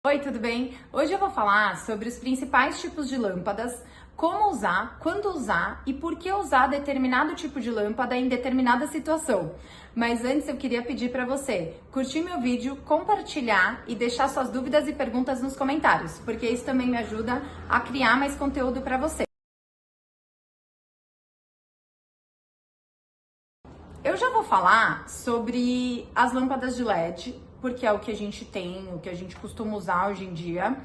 Oi, tudo bem? Hoje eu vou falar sobre os principais tipos de lâmpadas, como usar, quando usar e por que usar determinado tipo de lâmpada em determinada situação. Mas antes eu queria pedir para você curtir meu vídeo, compartilhar e deixar suas dúvidas e perguntas nos comentários, porque isso também me ajuda a criar mais conteúdo para você. Eu já vou falar sobre as lâmpadas de LED, porque é o que a gente tem, o que a gente costuma usar hoje em dia.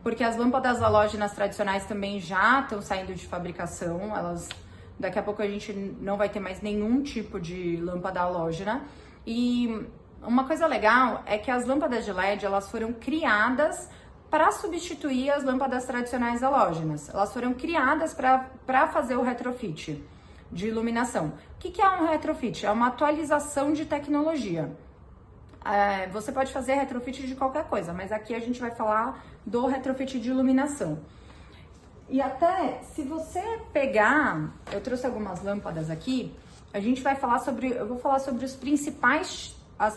Porque as lâmpadas halógenas tradicionais também já estão saindo de fabricação, daqui a pouco a gente não vai ter mais nenhum tipo de lâmpada halógena. E uma coisa legal é que as lâmpadas de LED, elas foram criadas para substituir as lâmpadas tradicionais halógenas. Elas foram criadas para fazer o retrofit de iluminação. O que é um retrofit? É uma atualização de tecnologia. Você pode fazer retrofit de qualquer coisa, mas aqui a gente vai falar do retrofit de iluminação. E até, se você pegar, eu trouxe algumas lâmpadas aqui, eu vou falar sobre as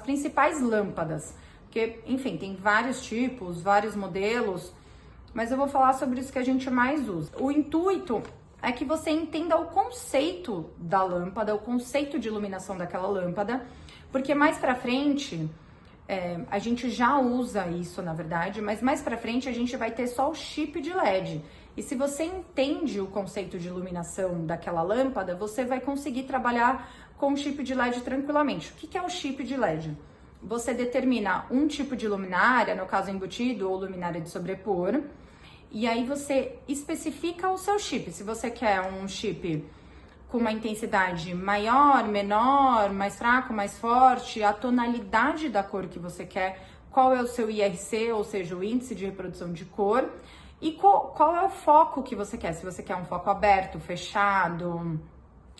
principais lâmpadas, porque, enfim, tem vários tipos, vários modelos, mas eu vou falar sobre os que a gente mais usa. O intuito é que você entenda o conceito da lâmpada, o conceito de iluminação daquela lâmpada, porque mais pra frente, a gente já usa isso, na verdade, mas mais pra frente a gente vai ter só o chip de LED. E se você entende o conceito de iluminação daquela lâmpada, você vai conseguir trabalhar com o chip de LED tranquilamente. O que é o chip de LED? Você determina um tipo de luminária, no caso embutido ou luminária de sobrepor, e aí você especifica o seu chip. Se você quer um chip com uma intensidade maior, menor, mais fraco, mais forte, a tonalidade da cor que você quer, qual é o seu IRC, ou seja, o índice de reprodução de cor, e qual é o foco que você quer. Se você quer um foco aberto, fechado,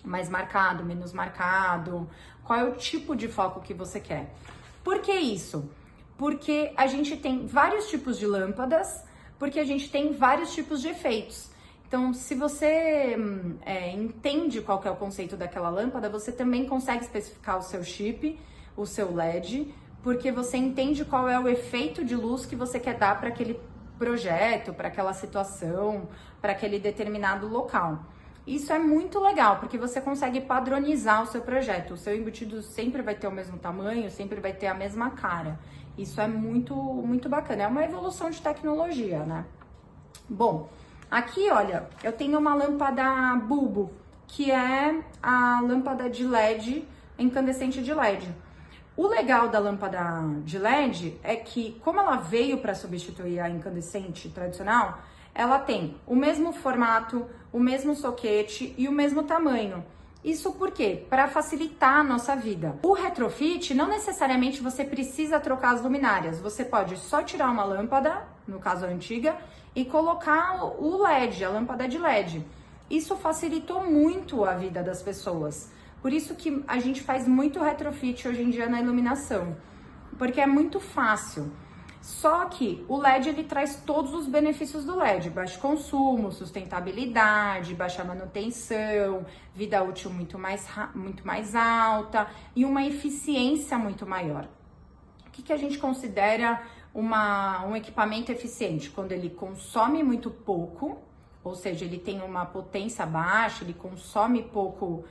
mais marcado, menos marcado, qual é o tipo de foco que você quer. Por que isso? Porque a gente tem vários tipos de lâmpadas, porque a gente tem vários tipos de efeitos. Então, se você entende qual que é o conceito daquela lâmpada, você também consegue especificar o seu chip, o seu LED, porque você entende qual é o efeito de luz que você quer dar para aquele projeto, para aquela situação, para aquele determinado local. Isso é muito legal, porque você consegue padronizar o seu projeto. O seu embutido sempre vai ter o mesmo tamanho, sempre vai ter a mesma cara. Isso é muito, muito bacana. É uma evolução de tecnologia, né? Bom, aqui, olha, eu tenho uma lâmpada bulbo, que é a lâmpada de LED, incandescente de LED. O legal da lâmpada de LED é que, como ela veio para substituir a incandescente tradicional, ela tem o mesmo formato, o mesmo soquete e o mesmo tamanho. Isso por quê? Para facilitar a nossa vida. O retrofit, não necessariamente você precisa trocar as luminárias. Você pode só tirar uma lâmpada, no caso a antiga, e colocar o LED, a lâmpada de LED. Isso facilitou muito a vida das pessoas. Por isso que a gente faz muito retrofit hoje em dia na iluminação, porque é muito fácil. Só que o LED, ele traz todos os benefícios do LED: baixo consumo, sustentabilidade, baixa manutenção, vida útil muito mais alta e uma eficiência muito maior. O que a gente considera um equipamento eficiente? Quando ele consome muito pouco, ou seja, ele tem uma potência baixa, ele consome pouco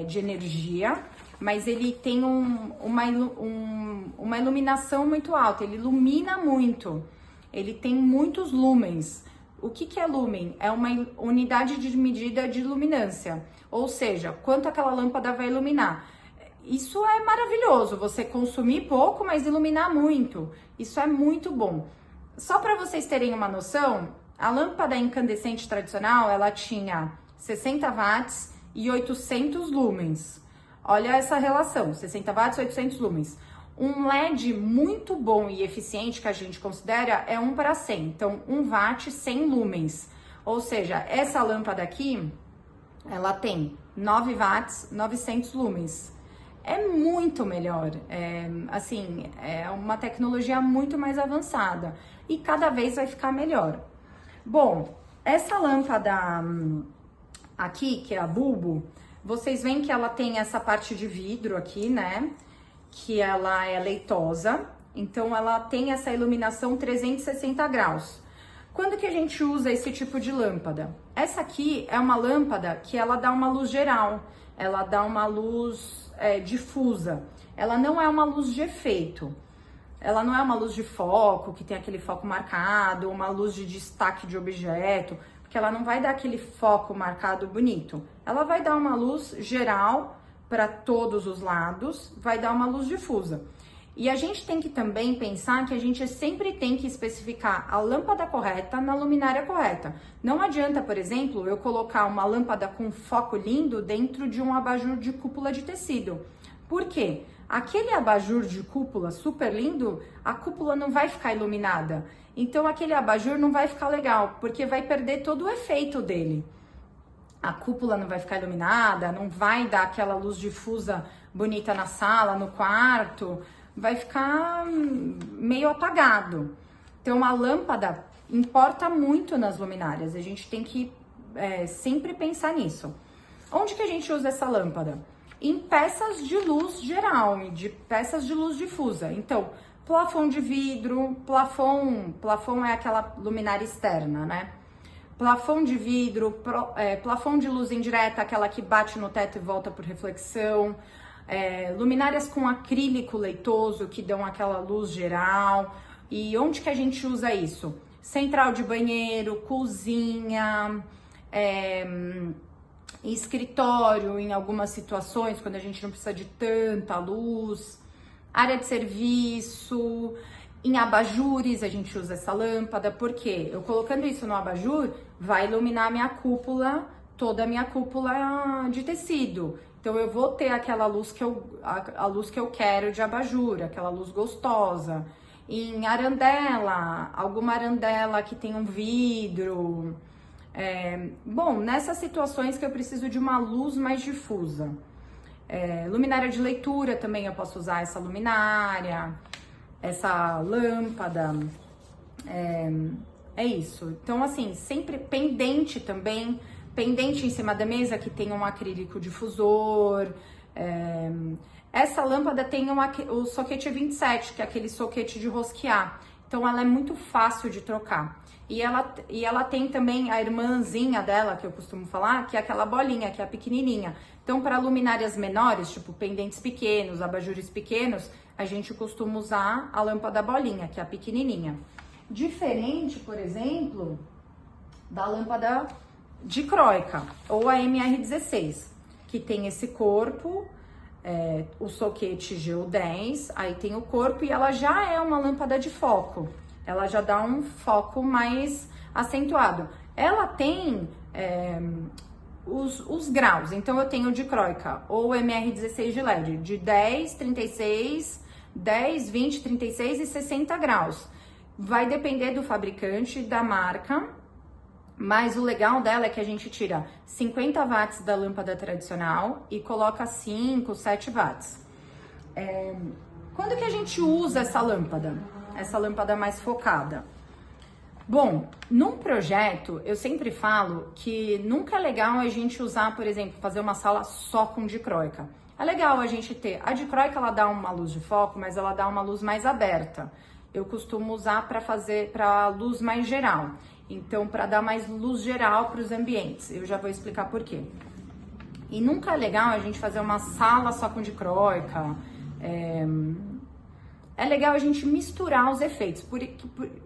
de energia, mas ele tem uma iluminação muito alta, ele ilumina muito, ele tem muitos lumens. O que é lumen? É uma unidade de medida de luminância, ou seja, quanto aquela lâmpada vai iluminar. Isso é maravilhoso, você consumir pouco, mas iluminar muito. Isso é muito bom. Só para vocês terem uma noção, a lâmpada incandescente tradicional, ela tinha 60 watts e 800 lumens. Olha essa relação, 60 watts e 800 lumens. Um LED muito bom e eficiente que a gente considera é 1:100. Então, 1 watt, 100 lumens. Ou seja, essa lâmpada aqui, ela tem 9 watts, 900 lumens. É muito melhor, é uma tecnologia muito mais avançada e cada vez vai ficar melhor. Bom, essa lâmpada aqui, que é a bulbo, vocês veem que ela tem essa parte de vidro aqui, né? Que ela é leitosa. Então ela tem essa iluminação 360 graus. Quando que a gente usa esse tipo de lâmpada? Essa aqui é uma lâmpada que ela dá uma luz geral, ela dá uma luz difusa. Ela não é uma luz de efeito. Ela não é uma luz de foco, que tem aquele foco marcado, uma luz de destaque de objeto, porque ela não vai dar aquele foco marcado bonito. Ela vai dar uma luz geral para todos os lados, vai dar uma luz difusa. E a gente tem que também pensar que a gente sempre tem que especificar a lâmpada correta na luminária correta. Não adianta, por exemplo, eu colocar uma lâmpada com foco lindo dentro de um abajur de cúpula de tecido. Por quê? Aquele abajur de cúpula super lindo, a cúpula não vai ficar iluminada. Então aquele abajur não vai ficar legal, porque vai perder todo o efeito dele. A cúpula não vai ficar iluminada, não vai dar aquela luz difusa bonita na sala, no quarto, vai ficar meio apagado. Então a lâmpada importa muito nas luminárias, a gente tem que sempre pensar nisso. Onde que a gente usa essa lâmpada? Em peças de luz geral, de peças de luz difusa. Então, plafond de vidro, plafond é aquela luminária externa, né? Plafond de vidro, plafond de luz indireta, aquela que bate no teto e volta por reflexão, luminárias com acrílico leitoso, que dão aquela luz geral. E onde que a gente usa isso? Central de banheiro, cozinha, escritório, em algumas situações, quando a gente não precisa de tanta luz, área de serviço, em abajures a gente usa essa lâmpada, porque eu colocando isso no abajur, vai iluminar a minha cúpula, toda a minha cúpula de tecido. Então eu vou ter aquela luz a luz que eu quero de abajur, aquela luz gostosa. Em arandela, alguma arandela que tem um vidro. Bom, nessas situações que eu preciso de uma luz mais difusa. Luminária de leitura também eu posso usar essa luminária, essa lâmpada. É isso. Então, assim, sempre pendente também, pendente em cima da mesa que tem um acrílico difusor. Essa lâmpada tem o soquete 27, que é aquele soquete de rosquear. Então ela é muito fácil de trocar. E ela tem também a irmãzinha dela, que eu costumo falar, que é aquela bolinha, que é a pequenininha. Então, para luminárias menores, tipo pendentes pequenos, abajures pequenos, a gente costuma usar a lâmpada bolinha, que é a pequenininha. Diferente, por exemplo, da lâmpada dicróica, ou a MR16, que tem esse corpo, o soquete GU10, aí tem o corpo e ela já é uma lâmpada de foco. Ela já dá um foco mais acentuado. Ela tem os graus, então eu tenho dicróica ou MR16 de LED, de 10, 36, 10, 20, 36 e 60 graus. Vai depender do fabricante, da marca, mas o legal dela é que a gente tira 50 watts da lâmpada tradicional e coloca 5, 7 watts. Quando que a gente usa essa lâmpada? Essa lâmpada mais focada? Bom, num projeto, eu sempre falo que nunca é legal a gente usar, por exemplo, fazer uma sala só com dicróica. É legal a gente ter. A dicróica, ela dá uma luz de foco, mas ela dá uma luz mais aberta. Eu costumo usar para luz mais geral. Então, para dar mais luz geral para os ambientes. Eu já vou explicar por quê. E nunca é legal a gente fazer uma sala só com dicróica. É legal a gente misturar os efeitos. Por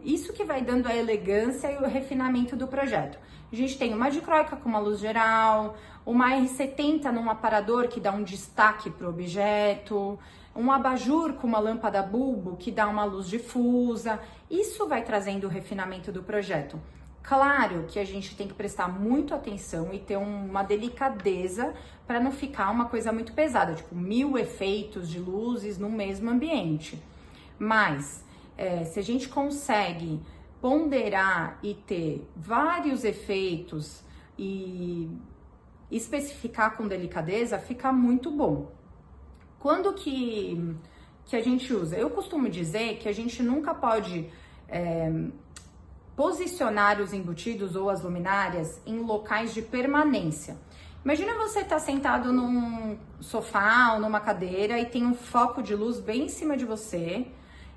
isso que vai dando a elegância e o refinamento do projeto. A gente tem uma dicróica com uma luz geral, uma R70 num aparador que dá um destaque para o objeto, um abajur com uma lâmpada bulbo que dá uma luz difusa. Isso vai trazendo o refinamento do projeto. Claro que a gente tem que prestar muito atenção e ter uma delicadeza para não ficar uma coisa muito pesada, tipo 1000 efeitos de luzes no mesmo ambiente. Mas se a gente consegue ponderar e ter vários efeitos e especificar com delicadeza, fica muito bom. Quando que a gente usa? Eu costumo dizer que a gente nunca pode posicionar os embutidos ou as luminárias em locais de permanência. Imagina você estar sentado num sofá ou numa cadeira e tem um foco de luz bem em cima de você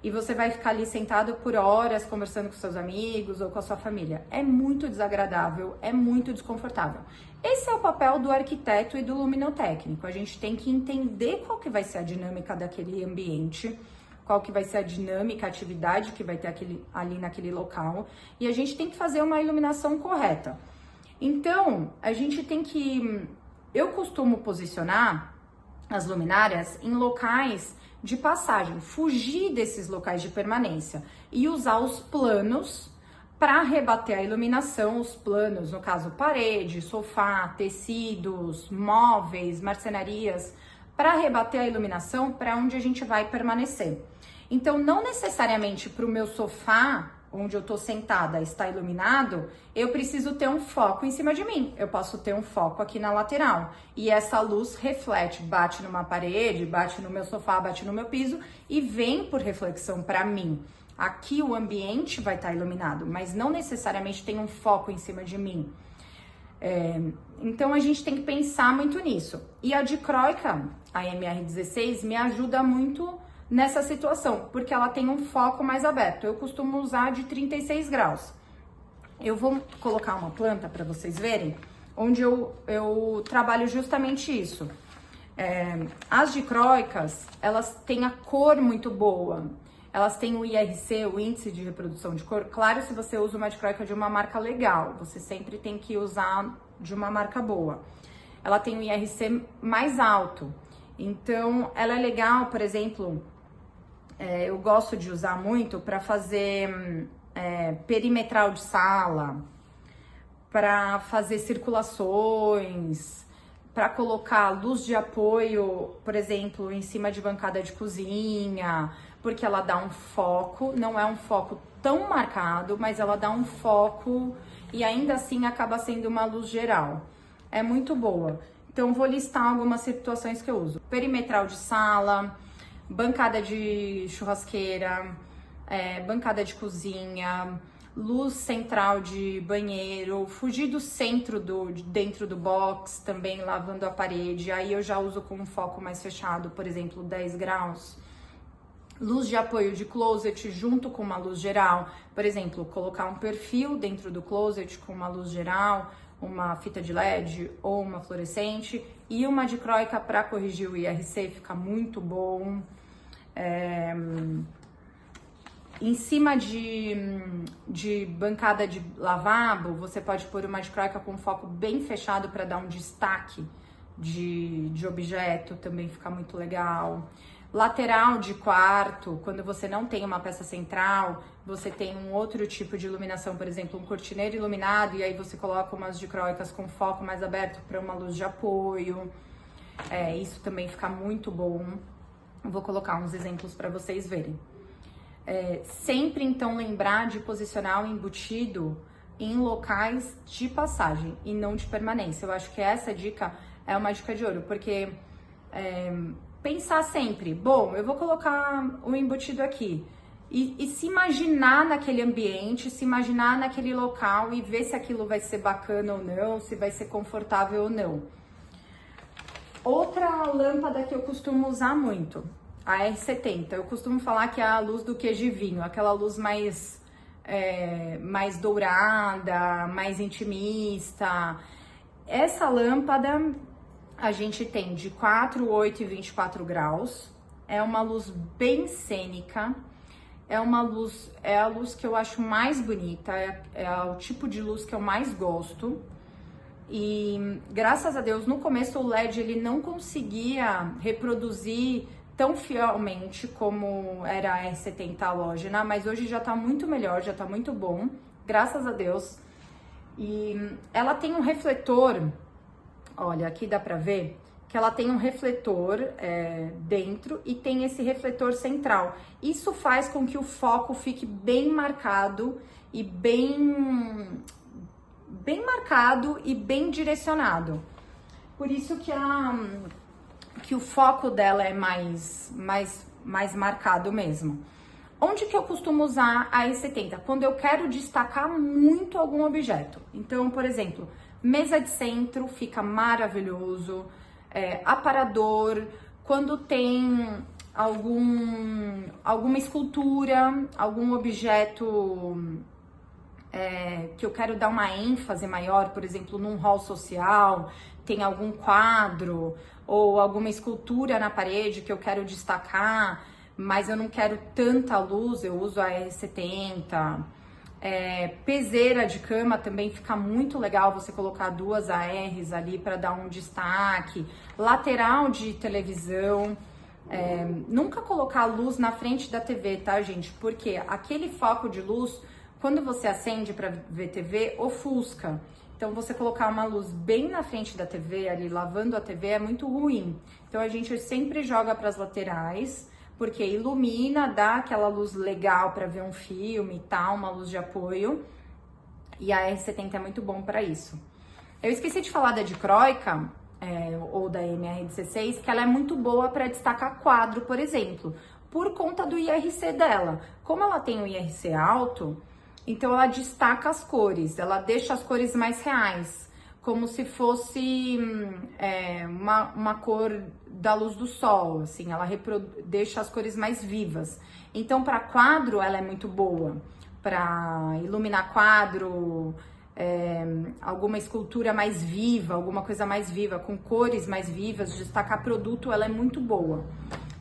e você vai ficar ali sentado por horas conversando com seus amigos ou com a sua família. É muito desagradável, é muito desconfortável. Esse é o papel do arquiteto e do luminotécnico. A gente tem que entender qual que vai ser a dinâmica daquele ambiente, qual que vai ser a dinâmica, a atividade que vai ter ali naquele local, e a gente tem que fazer uma iluminação correta. Então, a gente tem que... Eu costumo posicionar as luminárias em locais de passagem, fugir desses locais de permanência e usar os planos para rebater a iluminação, os planos, no caso parede, sofá, tecidos, móveis, marcenarias, para rebater a iluminação para onde a gente vai permanecer. Então, não necessariamente para o meu sofá, onde eu tô sentada, está iluminado, eu preciso ter um foco em cima de mim. Eu posso ter um foco aqui na lateral. E essa luz reflete, bate numa parede, bate no meu sofá, bate no meu piso e vem por reflexão para mim. Aqui o ambiente vai estar iluminado, mas não necessariamente tem um foco em cima de mim. Então a gente tem que pensar muito nisso. E a dicróica, a MR16, me ajuda muito nessa situação, porque ela tem um foco mais aberto. Eu costumo usar de 36 graus. Eu vou colocar uma planta para vocês verem, onde eu trabalho justamente isso. As dicróicas, elas têm a cor muito boa. Elas têm o IRC, o índice de reprodução de cor. Claro, se você usa uma dicróica de uma marca legal, você sempre tem que usar de uma marca boa. Ela tem o IRC mais alto. Então, ela é legal, por exemplo, eu gosto de usar muito para fazer perimetral de sala, para fazer circulações, para colocar luz de apoio, por exemplo, em cima de bancada de cozinha, porque ela dá um foco, não é um foco tão marcado, mas ela dá um foco e ainda assim acaba sendo uma luz geral. É muito boa. Então, vou listar algumas situações que eu uso. Perimetral de sala, bancada de churrasqueira, bancada de cozinha, luz central de banheiro, fugir do centro dentro do box, também lavando a parede. Aí eu já uso com um foco mais fechado, por exemplo, 10 graus. Luz de apoio de closet junto com uma luz geral. Por exemplo, colocar um perfil dentro do closet com uma luz geral, uma fita de LED ou uma fluorescente e uma dicróica para corrigir o IRC, fica muito bom. Em cima de bancada de lavabo, você pode pôr uma dicróica com foco bem fechado para dar um destaque de objeto, também fica muito legal. Lateral de quarto, quando você não tem uma peça central, você tem um outro tipo de iluminação, por exemplo, um cortineiro iluminado, e aí você coloca umas dicróicas com foco mais aberto para uma luz de apoio. Isso também fica muito bom. Vou colocar uns exemplos para vocês verem. Sempre, então, lembrar de posicionar o embutido em locais de passagem e não de permanência. Eu acho que essa dica é uma dica de ouro, porque pensar sempre, bom, eu vou colocar o embutido aqui e se imaginar naquele ambiente, se imaginar naquele local e ver se aquilo vai ser bacana ou não, se vai ser confortável ou não. Outra lâmpada que eu costumo usar muito, a R70. Eu costumo falar que é a luz do queijo e vinho, aquela luz mais dourada, mais intimista. Essa lâmpada a gente tem de 4, 8 e 24 graus. É uma luz bem cênica. É a luz que eu acho mais bonita, é o tipo de luz que eu mais gosto. E graças a Deus, no começo o LED ele não conseguia reproduzir tão fielmente como era a R70 halógena, mas hoje já tá muito melhor, já tá muito bom, graças a Deus. E ela tem um refletor, olha, aqui dá pra ver que ela tem um refletor dentro e tem esse refletor central. Isso faz com que o foco fique bem marcado e bem marcado e bem direcionado. Por isso que o foco dela é mais marcado mesmo. Onde que eu costumo usar a E70? Quando eu quero destacar muito algum objeto. Então, por exemplo, mesa de centro fica maravilhoso, aparador, quando tem alguma escultura, algum objeto que eu quero dar uma ênfase maior, por exemplo, num hall social, tem algum quadro ou alguma escultura na parede que eu quero destacar, mas eu não quero tanta luz, eu uso a R70. Peseira de cama também fica muito legal você colocar 2 ARs ali para dar um destaque. Lateral de televisão. Nunca colocar luz na frente da TV, tá, gente? Porque aquele foco de luz, quando você acende para ver TV, ofusca. Então, você colocar uma luz bem na frente da TV, ali lavando a TV, é muito ruim. Então, a gente sempre joga para as laterais, porque ilumina, dá aquela luz legal para ver um filme e tal, uma luz de apoio. E a R70 é muito bom para isso. Eu esqueci de falar da dicróica, ou da MR16, que ela é muito boa para destacar quadro, por exemplo, por conta do IRC dela. Como ela tem um IRC alto, então ela destaca as cores, ela deixa as cores mais reais, como se fosse uma cor da luz do sol, assim, ela deixa as cores mais vivas. Então, para quadro, ela é muito boa, para iluminar quadro, alguma escultura mais viva, alguma coisa mais viva, com cores mais vivas, destacar produto, ela é muito boa.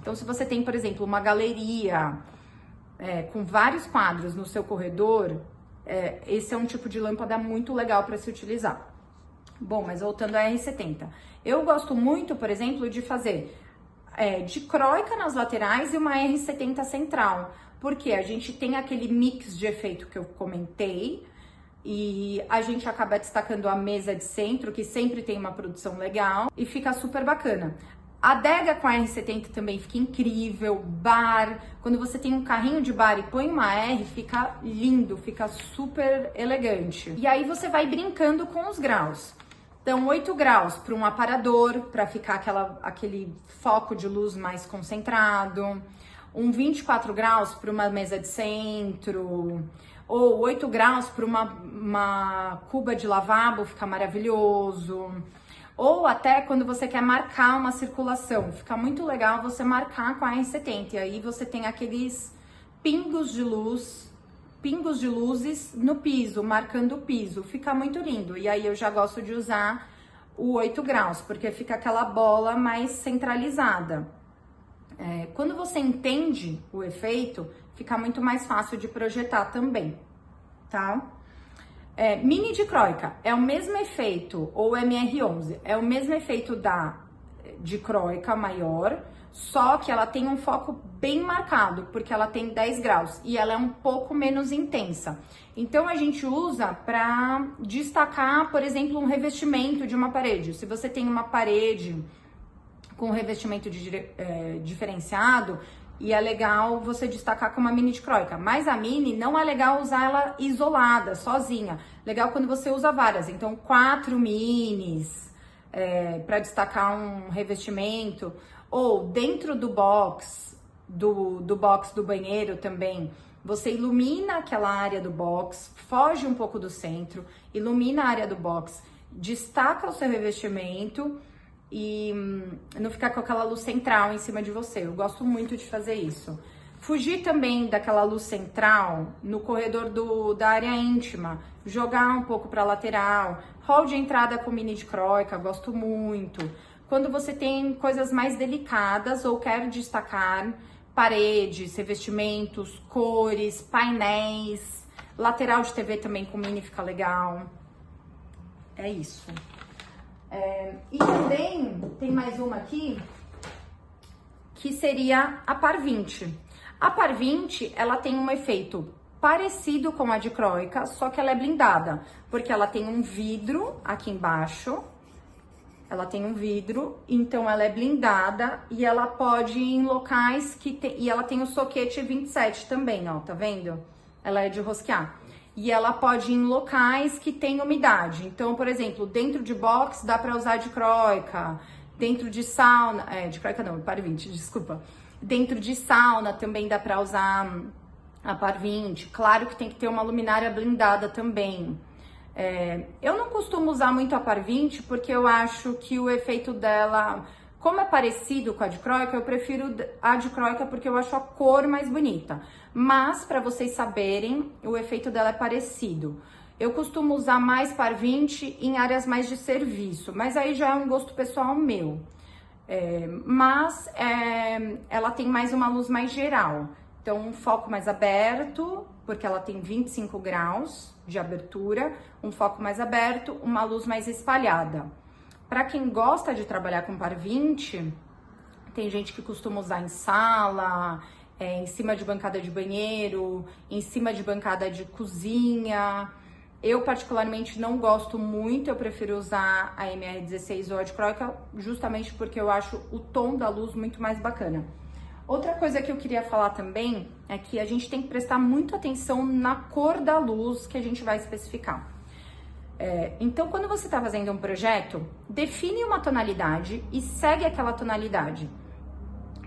Então, se você tem, por exemplo, uma galeria com vários quadros no seu corredor, esse é um tipo de lâmpada muito legal para se utilizar. Bom, mas voltando à R70. Eu gosto muito, por exemplo, de fazer dicróica nas laterais e uma R70 central, porque a gente tem aquele mix de efeito que eu comentei, e a gente acaba destacando a mesa de centro, que sempre tem uma produção legal, e fica super bacana. A adega com a R70 também fica incrível, bar, quando você tem um carrinho de bar e põe uma R, fica lindo, fica super elegante. E aí você vai brincando com os graus. Então, 8 graus para um aparador, para ficar aquele foco de luz mais concentrado. 24 graus para uma mesa de centro. Ou 8 graus para uma cuba de lavabo, fica maravilhoso. Ou até quando você quer marcar uma circulação, fica muito legal você marcar com a R70. E aí você tem aqueles pingos de luzes no piso, marcando o piso. Fica muito lindo. E aí eu já gosto de usar o 8 graus, porque fica aquela bola mais centralizada. Quando você entende o efeito, fica muito mais fácil de projetar também, tá? Mini dicróica é o mesmo efeito, ou MR11, é o mesmo efeito da dicróica maior, só que ela tem um foco bem marcado, porque ela tem 10 graus e ela é um pouco menos intensa. Então a gente usa para destacar, por exemplo, um revestimento de uma parede. Se você tem uma parede com revestimento diferenciado, e é legal você destacar com uma mini dicróica. Mas a mini não é legal usar ela isolada, sozinha. Legal quando você usa várias. Então, 4 minis para destacar um revestimento. Ou dentro do box, do banheiro também, você ilumina aquela área do box, foge um pouco do centro, ilumina a área do box, destaca o seu revestimento e não ficar com aquela luz central em cima de você. Eu gosto muito de fazer isso. Fugir também daquela luz central no corredor da área íntima, jogar um pouco para lateral. Hall de entrada com mini dicróica, gosto muito. Quando você tem coisas mais delicadas ou quer destacar paredes, revestimentos, cores, painéis, lateral de TV também com mini fica legal. É isso. E também tem mais uma aqui, que seria a Par 20. A Par 20, ela tem um efeito parecido com a dicróica, só que ela é blindada, porque ela tem um vidro aqui embaixo, então ela é blindada e ela pode ir em locais e ela tem o soquete 27 também, ó, tá vendo? Ela é de rosquear. E ela pode ir em locais que tem umidade. Então, por exemplo, dentro de box dá para usar dicróica, dentro de sauna, dicróica não, Par 20, desculpa. Dentro de sauna também dá para usar a Par 20. Claro que tem que ter uma luminária blindada também. Eu não costumo usar muito a Par 20 porque eu acho que o efeito dela, Como é parecido com a dicróica, eu prefiro a dicróica porque eu acho a cor mais bonita. Mas, para vocês saberem, o efeito dela é parecido. Eu costumo usar mais par 20 em áreas mais de serviço, mas aí já é um gosto pessoal meu. Ela tem mais uma luz mais geral. Então, um foco mais aberto, porque ela tem 25 graus de abertura, um foco mais aberto, uma luz mais espalhada. Para quem gosta de trabalhar com par 20, tem gente que costuma usar em sala, em cima de bancada de banheiro, em cima de bancada de cozinha. Eu particularmente não gosto muito, eu prefiro usar a MR16 ou a dicróica justamente porque eu acho o tom da luz muito mais bacana. Outra coisa que eu queria falar também é que a gente tem que prestar muita atenção na cor da luz que a gente vai especificar. Então, quando você está fazendo um projeto, define uma tonalidade e segue aquela tonalidade.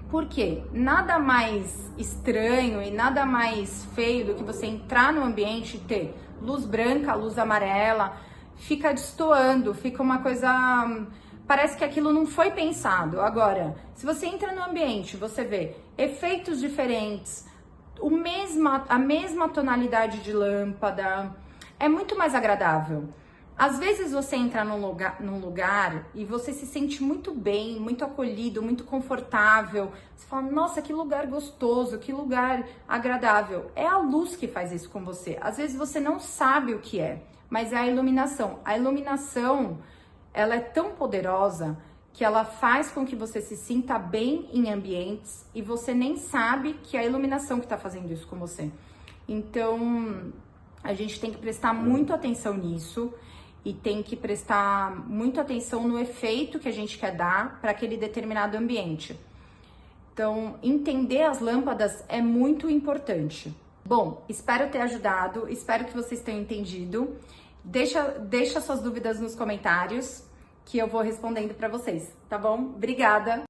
Por quê? Nada mais estranho e nada mais feio do que você entrar no ambiente e ter luz branca, luz amarela, fica destoando, fica uma coisa... Parece que aquilo não foi pensado. Agora, se você entra no ambiente, você vê efeitos diferentes, a mesma tonalidade de lâmpada, é muito mais agradável. Às vezes você entra num lugar e você se sente muito bem, muito acolhido, muito confortável. Você fala, nossa, que lugar gostoso, que lugar agradável. É a luz que faz isso com você. Às vezes você não sabe o que é, mas é a iluminação. A iluminação, ela é tão poderosa que ela faz com que você se sinta bem em ambientes e você nem sabe que é a iluminação que está fazendo isso com você. Então, a gente tem que prestar muito atenção nisso e tem que prestar muita atenção no efeito que a gente quer dar para aquele determinado ambiente. Então, entender as lâmpadas é muito importante. Bom, espero ter ajudado, espero que vocês tenham entendido. Deixa suas dúvidas nos comentários que eu vou respondendo para vocês, tá bom? Obrigada!